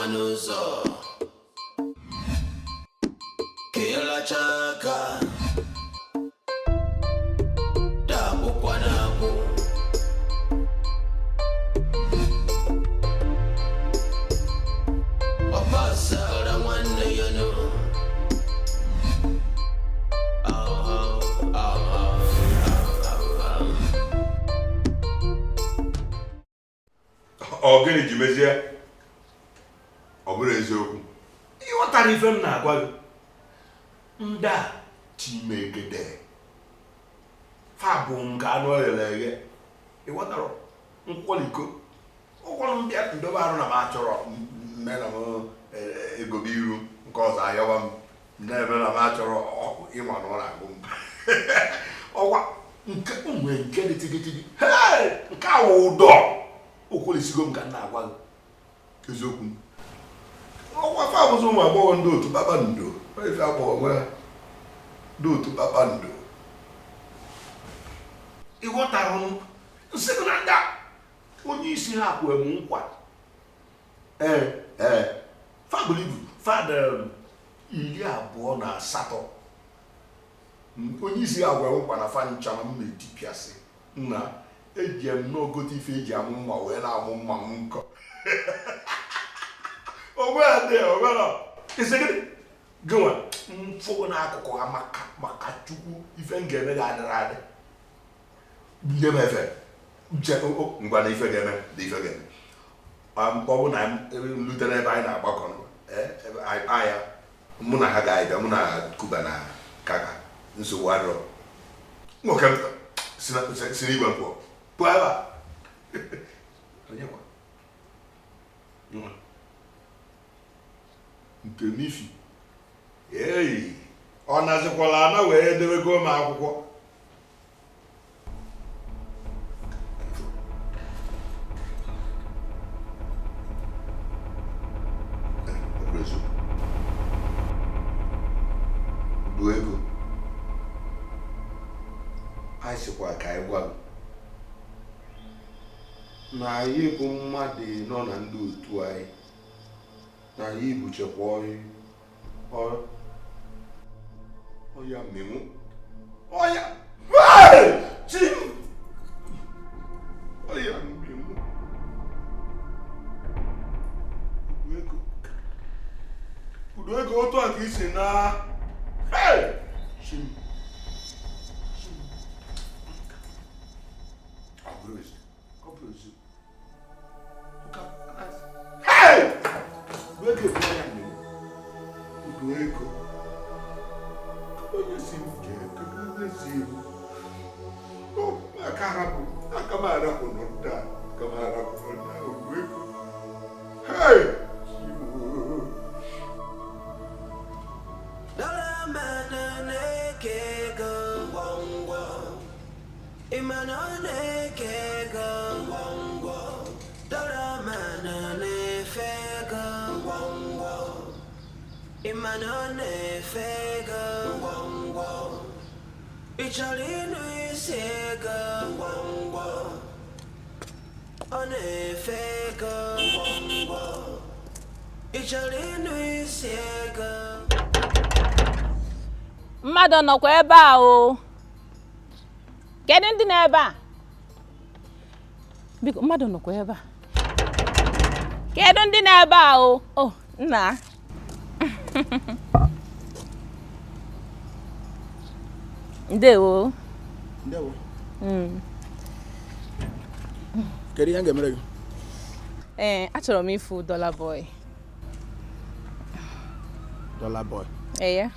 manuso Kila chaka Dabu kwa dabu Wapasa ora mwane yono Ogini jimezie obere eziokwu ịghọtara ife m na-agwa gị ndị a timegede ha bụ nke anụ eghere eghe ịghọtara nkwọliko ụkwọrọ ndị ndobe arụ na m achọrọ mmena m egobe iru nke ọzọ ahịawa m na-eme na m achọrọ ịnwa na ọ na-agụ m ọgwa nke onwe nke dị tigitigi nke awụ ụdọ okwolisigo m ka m na-agwa gị eziokwu ọkwa fa abụzụ ụmụ agbọghọ ndị otu kpakpando ife agbọghọ nwe ndị otu kpakpando ịghọtara m nsị gị na ndị onye isi ha kwere m nkwa fabụlibu fada 28 onye isi ha gwere nkwa na fa ncha na m na-etipịasị na eji m n'ogote ife eji amụ mma wee na-amụ mma m nkọ isegide gịnwa mfụgo n'akụkụ ha maka chukwu ife m ga-eme ga-adịrị adị nye m efe ngwa na ife ga-eme na ife ga-eme ọ bụ na lute n'ebe anyị na-agbakọ anya mụ na ha ga-abịa mụ na Kuba na Kaka nsogbu adịrọ nwoke m si n'igwe mpụọ pụọ ebe a nke n'ifi ọ nazikwala ana wee debego m akwụkwọ Uduego anyị sịkwa ka anyị gwa na anyị bụ mmadụ nọ na ndị otu anyị na anyị buchekwa ọya mmenwu ọya chi ọya mmenwu Uduego otu a ka isi na chi Uduego onye si nke onye si aka m arapụ n'ụda Uduego Imanone fega wangwa Ichalinu isega wangwa One fega wangwa Ichalinu isega Mmadụ nọkwa ebe a o. Kedu ndị nọ ebe a? Biko mmadụ nọkwa ebe a. Kedu ndị nọ ebe a o? Oh, nna. Ndewo. Ndewo. Kedu ihe ga-emere gị? Achọrọ m ịfụ Dollar Boy. Dollar Boy. Ya.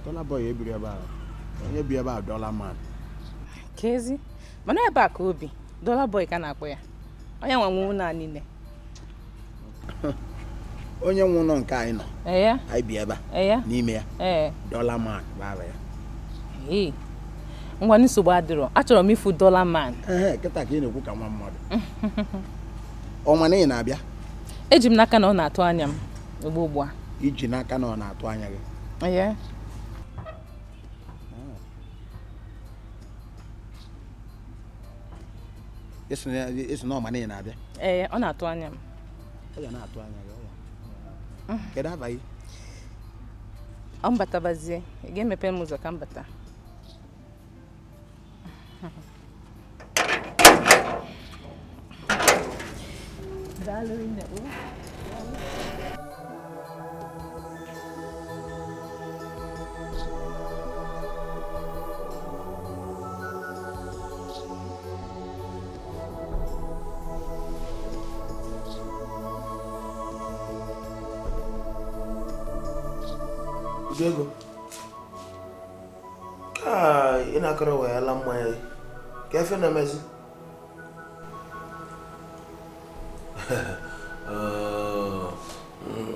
Dollar Boy ebiri ebe a. Onye bi ebe a Dollar Man. Kezi. Mana ebe a ka obi. Dollar Boy ka na-akpọ ya. Onye nwa nwu na niile. Onye nwu nọ nke anyị nọ. Anyị bi ebe a. N'ime ya. Dollar Man baba ya. Ngwa nsogbu adịrọ. Achọrọ m ịfụ Dollar Man. Kịta ka ị na-ekwu ka nwa mmadụ. Ọnwa na ị na-abịa? Eji m n'aka na ọ na-atụ anya m ugbu a. Iji n'aka na ọ na-atụ anya gị? Esi na ọma na ị na-abịa? Ọ na-atụ anya m. Ọ ga na-atụ anya gị. Kedu abaghị? Ọ mbatabazie. Ị ga-emepe m ụzọ ka m bata. Daalụ nne. Uduego. Ị na-akọrọ wa ya la mmanya ka efe na-emezi.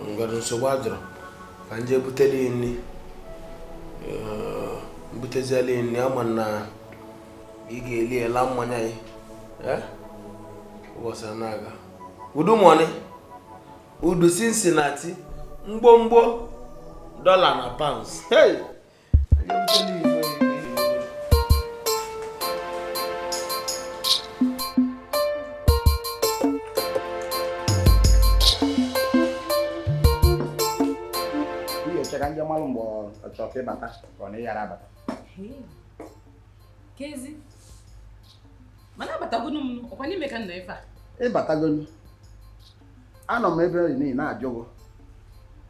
Ngwara nsogbu adịrọ ka nje buteli nri. Butezieli nri ama na ị ga-eli la mmanya ya. Ụbọchị na-aga. Udu money. Udu Cincinnati. Mgbomgbo. $1 na pounds. Hey! I'm telling you. Check your malumbo chocolate bata. Kone yara bata. Kezi. Mana batagono m okwa ni meka nna ifa. E batagono. Ano m ebe ni na ajogo.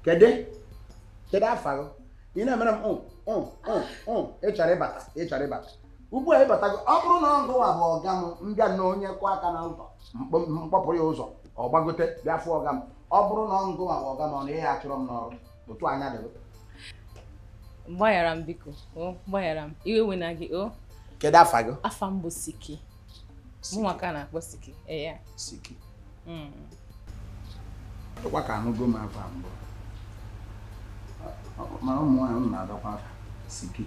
Kede? Kedu afago? Ị na-emere m ịchọrọ ịbata. Ugbu a ịbatago, ọ bụrụ na ọ gụwa bụ ọga m mbịa na onye kwụ aka na ụzọ mkpọpụrụ ya ụzọ ọ gbagote bịa fụ ọga m. Ọ bụrụ na ọ gụwa bụ ọga m ọ na ihe achọrọ m n'ọrụ otu anya dị. Gbaghara m biko, gbaghara m. Iwe wena gị, Kedu afago? Afa m bụ Siki. Mụ nwaka na-akpọ Siki. Ya. Siki. Ọkwa ka anụgo m afa mbụ. Ma ụmụ nwaanyị na-adọkwa Siki.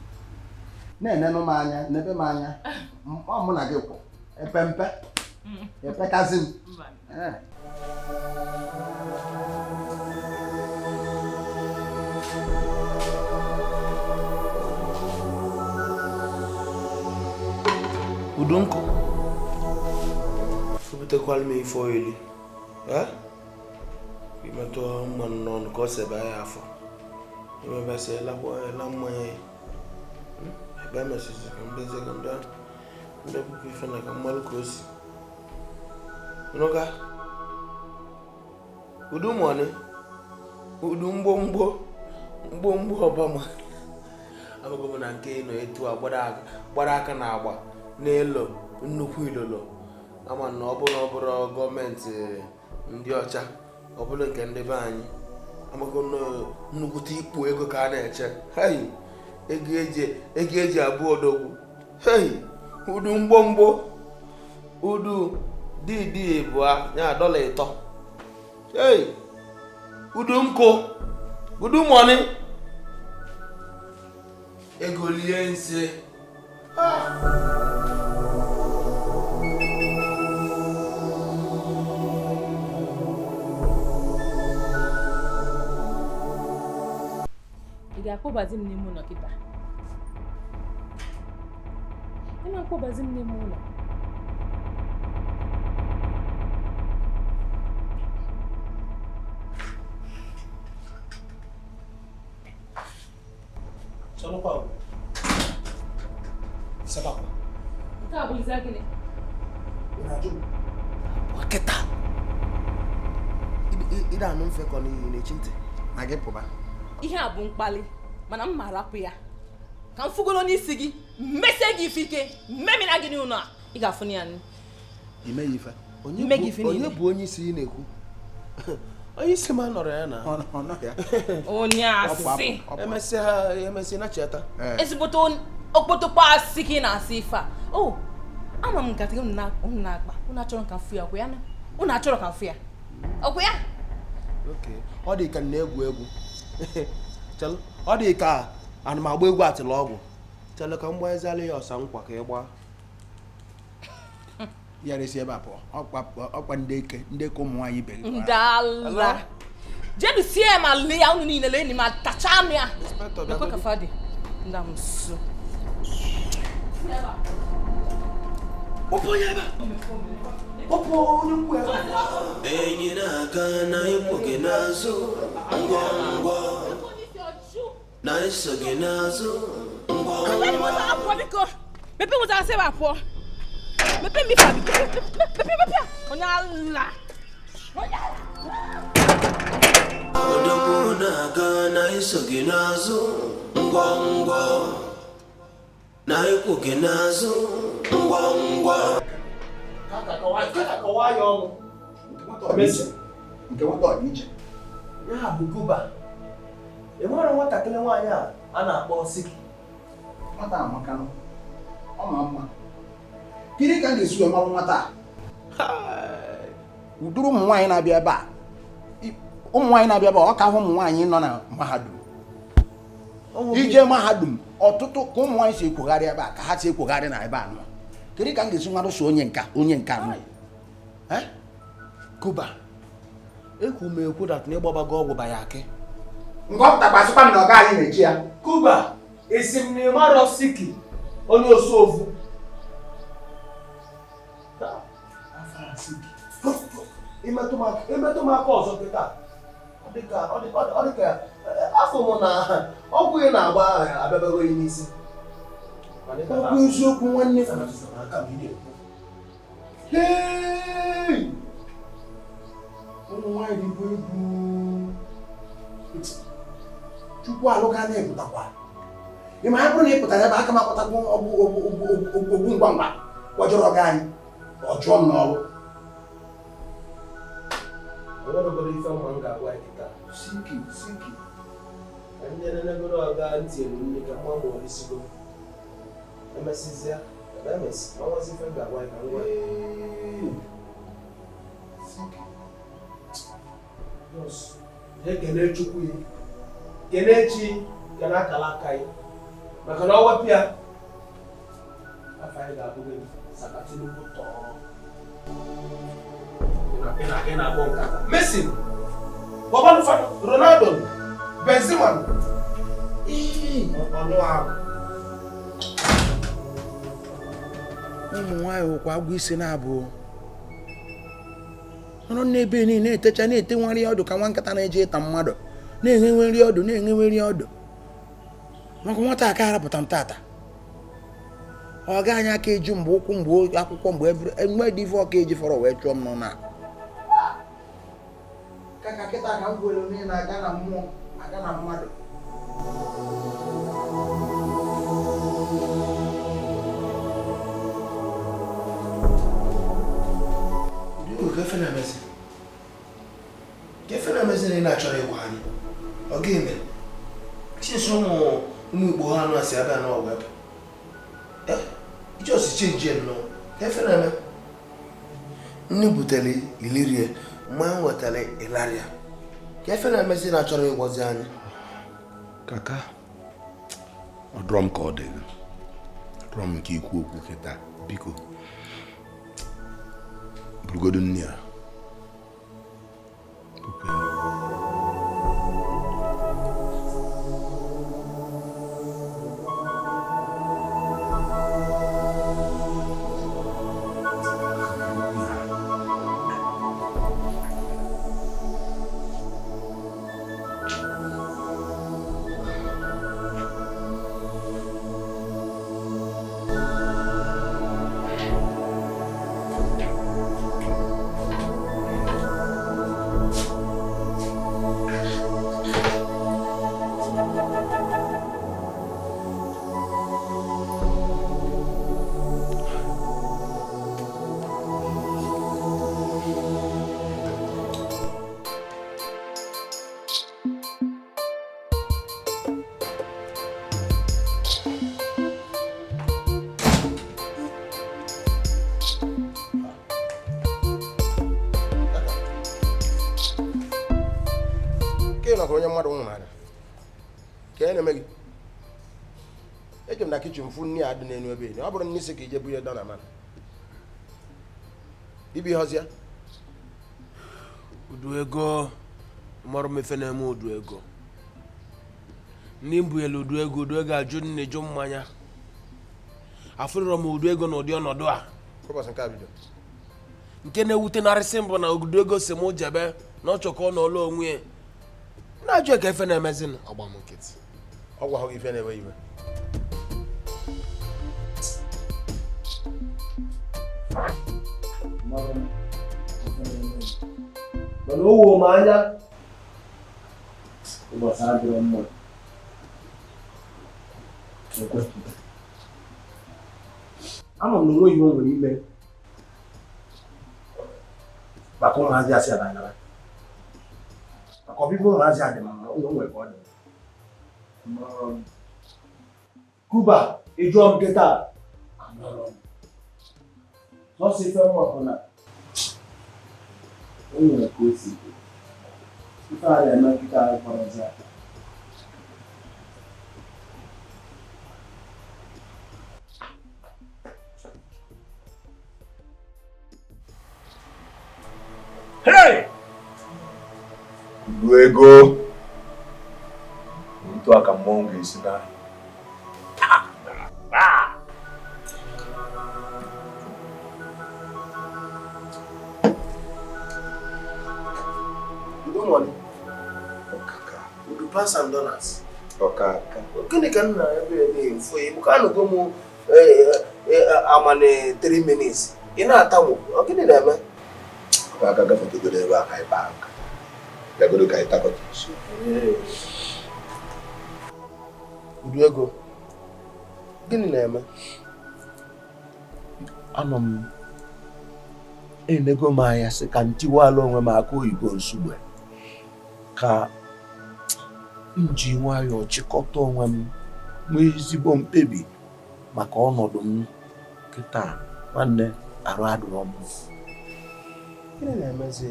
Na-enenụ m anya, n'ebe m anya, ọ mụ na gị kwụ, epempe, epekazi m. Udu nkụ. Fubutekwala m ife oyili. Imetụ mmanụ n'ọnụ ka ọ sebe ya afọ. Imebesi la mmanya ebe mesisi ka mbeze ka ndị bụkwa ife na ka mmalụ ka o si. N'oga udu money, udu mgbomgbo ọbama. Abụgo m na nke nọ etu a gbara aka na agba n'elu nnukwu ilolo. Ama na ọ bụrụ gọọmenti ndị ọcha, ọ bụrụ nke ndị be anyị. Amako nnukwute ikpu ego ka a na-eche. Hey! Ego eji abụ odogwu. Hey! Udu mgbomgbo. Udu didi bụ ya $3. Hey! Udu nkụ. Udu money. Ego lie nse. Akpọbazi m n'ime ụlọ kịta. Ị na-akpọbazi m n'ime ụlọ. Chọlọkwa. Sabakwa. Nke a bụ iza gịnị? Waketa. Ị da anụ mfe kọ n'echi ntị. Na gị pụba. Ihe a bụ mkpali, mana m ma rapụ ya. Ka m fugolo n'isi gị, mesie gị ife ike, mmemina gị n'ụlọ a. Ị ga-afụ ya nụ. Ime ife. Onye bụ onye isi ị na-ekwu? Onye isi m anọrọ ya na. Onye asị. Emesịa na cheta. Ezigbote okpotokpo asị ka ị na-asị ife a. Ama m nkata gị unu na-akpa. Unu achọrọ ka mfu ya ọkwa ya na? Unu achọrọ ka mfu ya. Ọkwa ya? Okay. Ọ dị ka na-egwu egwu. Chelu, ọ dị ka ana m agba egwu atịla ọgwụ. Chelu ka m gbanyezalụ ya ọsa nkwa ka ị gbaa. Ya resi ebe a pụọ. Ọkwa ndị eke ụmụ nwaanyị ibe gị. Ndala. Jedu sie ma lee ya unu niile lee ni ma tacha anụ ya. Lekwe ka fadi. Nda m so. enyi na-aga na ịkwụ gị n'azụ ngwongwo na-eso gị n'azụ ngwongwo mepe ụzọ asị apụọ mepe mifa mepe onye ala odogwu na-aga na iso gị n'azụ ngwongwo na ịkwụ gị n'azụ ngwongwo nke nwata ọdịiche ya bụ Kuba enwere nwatakịrị nwaanyị a na-akpọ Siki nwata amakanụ ọ ma mma gịnị ka m ga-esi wee mara nwata a ụdịrị ụmụ nwaanyị na-abịa ebe a ọ ka hụ ụmụ nwaanyị nọ na mahadum ije mahadum ọtụtụ ka ụmụ nwaanyị si ekwogharị ebe a ka ha si ekwogharị na ebe a nọ gịnị ka m ga-esi mmadụ so onye nka nọ Kuba ekwu m ekwu dat na ịgbabago ọgwụ ba ya akị ngọpụtakwasịkwa m na ọga anyị na-eji ya Kuba esi m na ịmarọ Siki onye osu ovu imetụ m aka ọzọ kịta ọ dịka afọ m na ọgwụ ị na-agba abịabago ya n'isi ọgwụ eziokwu nwanne ụmụ nwaanyị dịbụ egwu Chukwu alụga na-ebutakwa ịma ya bụrụ na ị pụtara ebe aka m akpọtakwu ogbu ngwa ngwa gbajọrọ ọga anyị ọ jụọ m n'ọrụ Siki nyenenegoro ọga ntị elu nne ka mma ma orisigo emesizia ebe emesi ọnwazi ife ga-agwa ka ngwa ekele Chukwu ya kene chi kene akala aka ya maka na ọ wepụ ya afọ anyị ga-abụghị Sakatinubu tọọ ị na-akpọ nkata Messi Bobanu Ronaldo Benzema ọnụ ahụ ụmụ nwaanyị ụkwa agwụ isi na-abụ ọrụ n'ebe niile na-etecha na-ete nwa nri ọdụ ka nwa nkata na-eje ịta mmadụ na-enwe nri ọdụ maka nwata aka arapụta m tata ọ ga anya aka eju mgbe ụkwụ mgbe akwụkwọ mgbe dị ife ọka eji fọrọ wee chụọ m nọ na kaka kịta ka m gwere onye na-aga na mmụọ aga na mmadụ Kefe na-emezi na ị na-achọrọ ịgwa anyị ọ ga-eme sinsi ụmụ Igbo ha anụ asị abịa na ọwepụ ije osiche nje nnọọ kefe na-eme nne butere ilirie mma m wetara ịlarịa kefe na-emezi na-achọrọ ịgwazi anyị kaka ọ dọrọ m ka ọ dị dọrọ m nke ikwu okwu kịta biko burugodo nne ya onye mmadụ nwụrụ anya ka e na-eme gị eje m na kichin fụ nne ya dị n'elu ebe ọ bụrụ nne isi ka ije bunye dọna mana ibi họzịa Uduego mọrọ mefe na-eme Uduego ndị mbụnyere Uduego ajụ nne jụ mmanya afụrụrọ m Uduego n'ụdị ọnọdụ a ụbọchị nke a bido nke na-ewute narịsị mbụ na Uduego si mụ jebe na ọ chọkọ n'ọlụ onwe ya na-ajụ ka ife na-emezinụ ọgba m nkịtị ọ gwa ife na-ewe iwe mana owo m anya ụbọchị adịrọ mma ama m na onwe ihe o nwere ime maka ụmụazị asị adanyara maka ọbịbịa ụmụazị adị mma ụlọ nwere ka ọ dị Kuba ịjụọ m nkịta sọsọ ife nwa bụ na o nwere ka o si ife a na-eme nkịta anyị kpọrọzi aka Uduego otu aka mmọnwụ ga-esi na $1,000. ọkaka Gịnị ka nna ebe na-efu ya ka anụgo m amane 3 minutes ị na-ata m gịnị na-eme ọkaka gafetegoro ebe aka ịba aka bịagodo ka anyị takọta isi Uduego gịnị na-eme anọ m enego m anya sị ka m tiwala onwe m aka oyibo nsogbe ka m ji nwayọọ chịkọta onwe m nwee ezigbo mkpebi maka ọnọdụ m kịta nwanne arụ adụrọ m gịnị na-emezi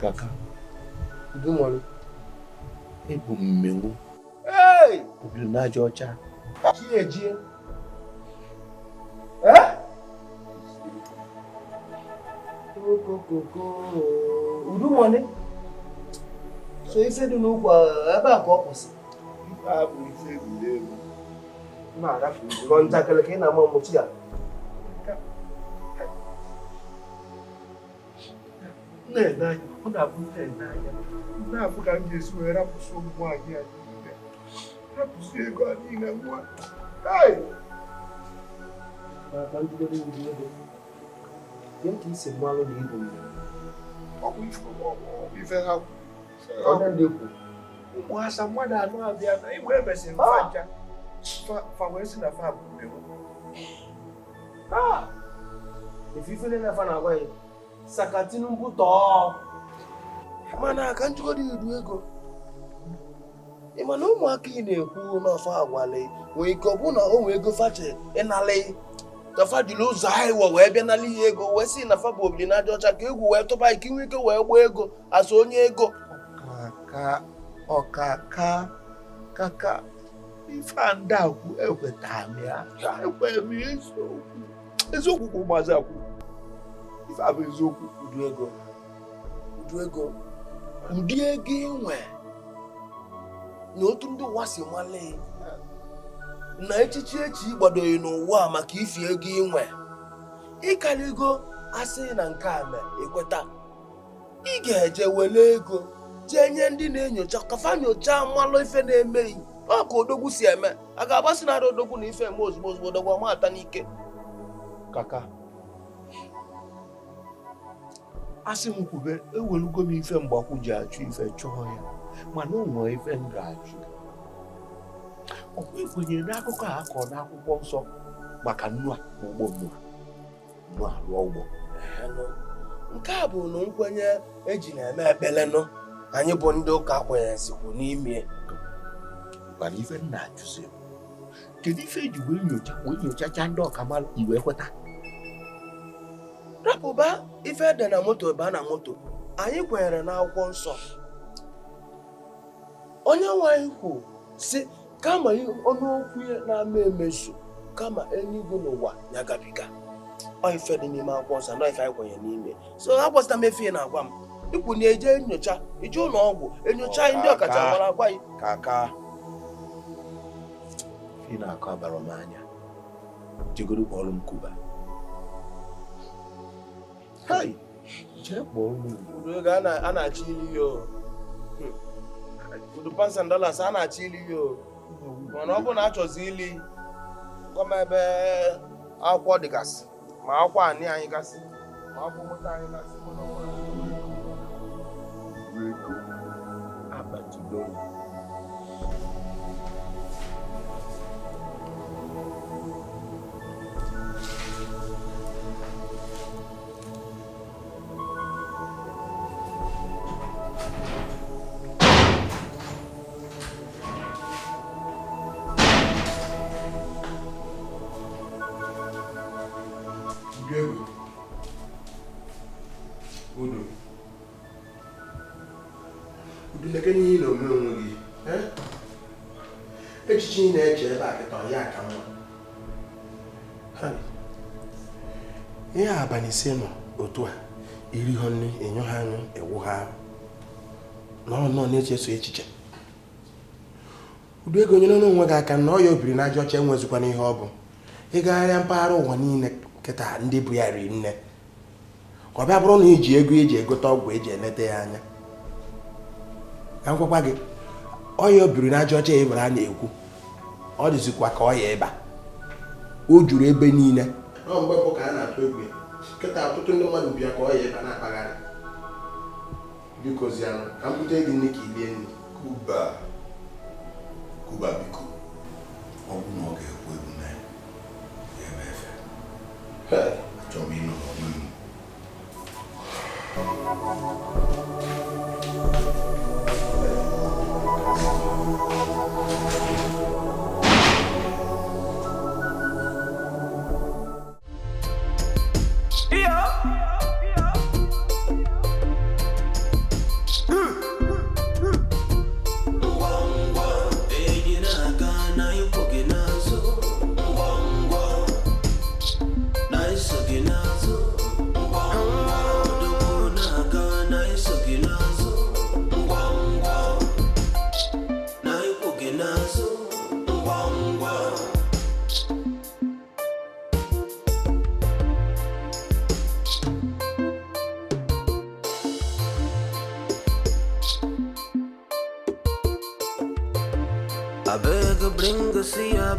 kaka Udumori ebu m mmenwu obiri n'aja ọcha ejie Udumori so ife dị n'ụkwụ ebe a ka ọ kwụsị ife a bụ ife egwuregwu na-arafu nọ ntakịrị ka ị na-ama mụchi ya na-ene anya ọ na-abụ na-ene anya na-abụ ka m ga-esi wee rapụsị ụmụ nwaanyị a niile rapụsị ego a niile nwa maka njidere Uduego dị ka isi mmalụ na ibu mmiri ọ bụ ife ha onye ndị kwu ụmụ asa mmadụ anọ abịa na igwe emesịrị mfa ncha fa wee si na fa bụ mmewu ife na-efa na-agwa ya sakatinu mbutọ mana aka njikọrọ Uduego ị ma na ụmụaka ị na-ekwu n'ọfọ agwala nwee ike ọ bụ na o nwee ego fache ịnalị kafa jiri ụzọ ahịwa wee bịa nala ihe ego wee sị na fa bụ obiri n'aja ọcha ka egwu wee tụba ike inwe ike wee gbaa ego asụ onye ego ọkaka kaka ife a ndị akwụ ekweta m ya ekwere m eziokwu ka ụmụazị akwụ ife a bụ eziokwu Uduego ụdị ego inwe na otu ndị ụwa si male na echichi echi gbadoghị n'ụwa maka ifi ego inwe ịkarigo asị na nke a na ekweta ị ga-eje were ego jee nye ndị na-enyocha kafa nyocha mmalụ ife na-emeghị ọ ka odogwu si eme a ga-agbasị narị odogwu na ife eme ozugbo ozugbo odogwu amata n'ike kaka asị m kwube ewelugo m ife mgbakwu ji achụ ife chọọ ya mana o nwere ife m ga-achụ ọkwa ekwenyere n'akụkọ a akọ n'akwụkwọ nsọ maka nnu a ụgbọ nnu alụọ ụgbọ nke a bụ na nkwenye eji na-eme ekpele nụ anyị bụ ndị ụka kwenyezikwu n'ime mana ife m na-achụzi kedu ife eji wee nyochacha ndị ọkamalụ iwe kweta rapụba ife ede na moto baa na moto anyị kwenyere n'akwụkwọ nsọ onye nwe anyị kwu si kama ọnụ okwu ya na-ama emezu kama eluigwe n'ụwa ya gabiga ọ ife dị n'ime akwụkwọ nsọ na ife anyị kwenyere n'ime so agbasịta m efe na-agwa m ikwu na eje nyocha ije ụlọ ọgwụ enyocha ndị ọkachamara agwa anyị kaka ị na-akọ abara m anya jegoro kpọrọ m Kuba. Hai, jee kpọrọ m Uduego a na-achị ili yo. Udu pounds and dollars a na-achị ili yo. Mana ọ bụ na achọzi ili gọma ebe akwụkwọ dịgasị ma akwụkwọ anị anyị gasị ma akwụkwọ moto anyị gasị abatudo. Uduleke n'ihi na ome onwe gị echiche ị na-eche ebe a kịta ya ka mma. Ihe abalị ise nọ otu a iri ha nri enyo ha anyụ ewu ha nọ na-echeso echiche. Uduego nyere n'onwe gị aka na ọ ya obiri na ajọ ọcha enwezikwana ihe ọ bụ ịgagharịa mpaghara ụwa niile kịta ndị bụ ya ri nne ka ọ bịa bụrụ na iji ego eji egote ọgwụ eji eleta ya anya. Ka m gwakwa gị ọya obiri na ajọ ọcha ebere a na-ekwu ọ dịzikwa ka ọya ịba o juru ebe niile. Ọ mgbe bụ ka a na-atụ egwu kịta ọtụtụ ndị mmadụ bịa ka ọya ịba na-akpagharị. Biko zianụ ka m bute gị nne ka ilie nri. Kuba biko ọ bụ na ọ ga-ekwu egwu na ya ebe efe achọrọ m ịnọ n'onwe m.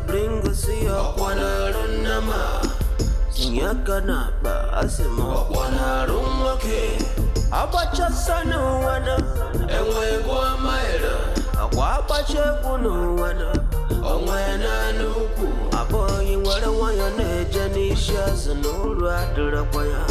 bring see ya kwana runama sinyaka na ba asema kwana rumake abacha sana wana enwe kwa maera akwa abacha kuno wana onwe na nuku aboyi wale wanya neje nisha zanuru adira kwa ya